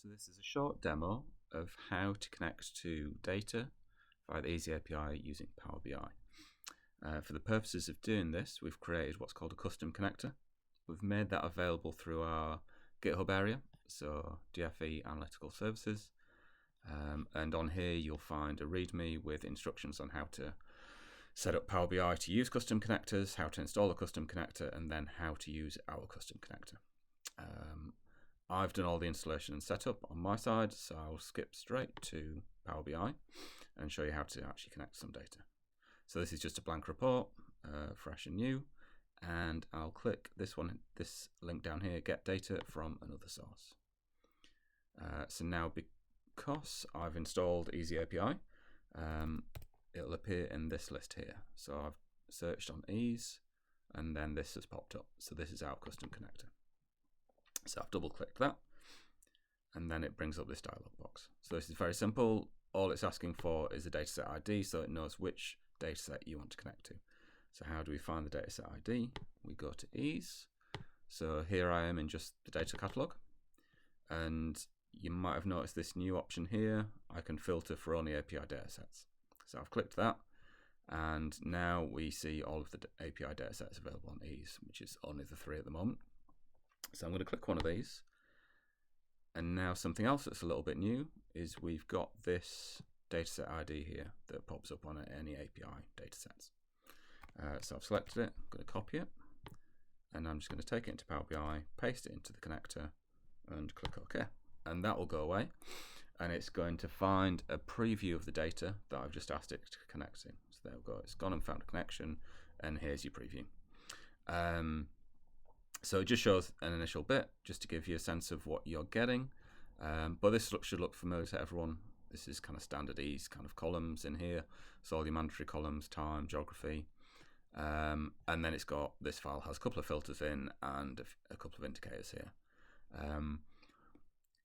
So this is a short demo of how to connect to data via the EES API using PowerBI. For the purposes of doing this, we've created what's called a custom connector. We've made that available through our GitHub area, so DFE Analytical Services. And on here you'll find a README with instructions on how to set up PowerBI to use custom connectors, how to install a custom connector, and then how to use our custom connector. I've done all the installation and setup on my side, so I'll skip straight to PowerBI and show you how to actually connect some data. So this is just a blank report, fresh and new, and I'll click this link down here, get data from another source. So now because I've installed EES API, it'll appear in this list here. So I've searched on EES, and then this has popped up. So this is our custom connector. So I've double clicked that, and then it brings up this dialog box. So this is very simple. All it's asking for is a dataset ID, so it knows which dataset you want to connect to. So how do we find the dataset ID? We go to EES. So here I am in just the data catalog, and you might have noticed this new option here. I can filter for only API datasets. So I've clicked that, and now we see all of the API datasets available on EES, which is only the 3 at the moment. So I'm going to click one of these, and now something else that's a little bit new is we've got this dataset ID here that pops up on any API datasets. So I've selected it, I'm going to copy it, and I'm just going to take it into PowerBI, paste it into the connector, and click OK. And that will go away, and it's going to find a preview of the data that I've just asked it to connect to. So there we go, it's gone and found a connection, and here's your preview. So it just shows an initial bit, just to give you a sense of what you're getting. But this should look familiar to everyone. This is kind of standard EES kind of columns in here. So all your mandatory columns, time, geography. And then it's got, this file has a couple of filters in and a couple of indicators here.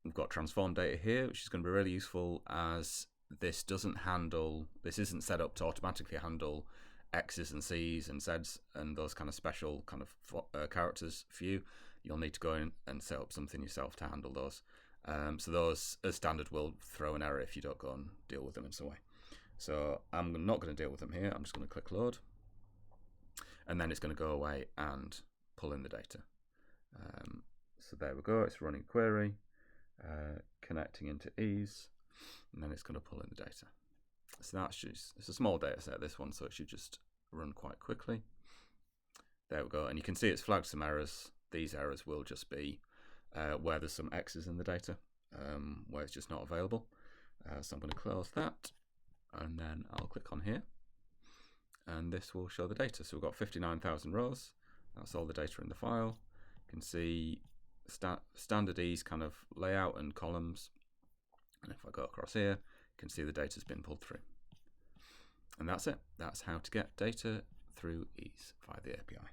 We've got transform data here, which is going to be really useful as this isn't set up to automatically handle X's and C's and Z's and those kind of special kind of characters for you. You'll need to go in and set up something yourself to handle those. So those, as standard, will throw an error if you don't go and deal with them in some way. So I'm not going to deal with them here. I'm just going to click load, and then it's going to go away and pull in the data. So there we go. It's running query, connecting into EES, and then it's going to pull in the data. So that's just, it's a small data set, this one, so it should just run quite quickly. There we go, and you can see it's flagged some errors. These errors will just be where there's some X's in the data, where it's just not available. So I'm going to close that, and then I'll click on here, and this will show the data. So we've got 59,000 rows. That's all the data in the file. You can see standard EES kind of layout and columns. And if I go across here, you can see the data's been pulled through. And that's it. That's how to get data through EES via the API.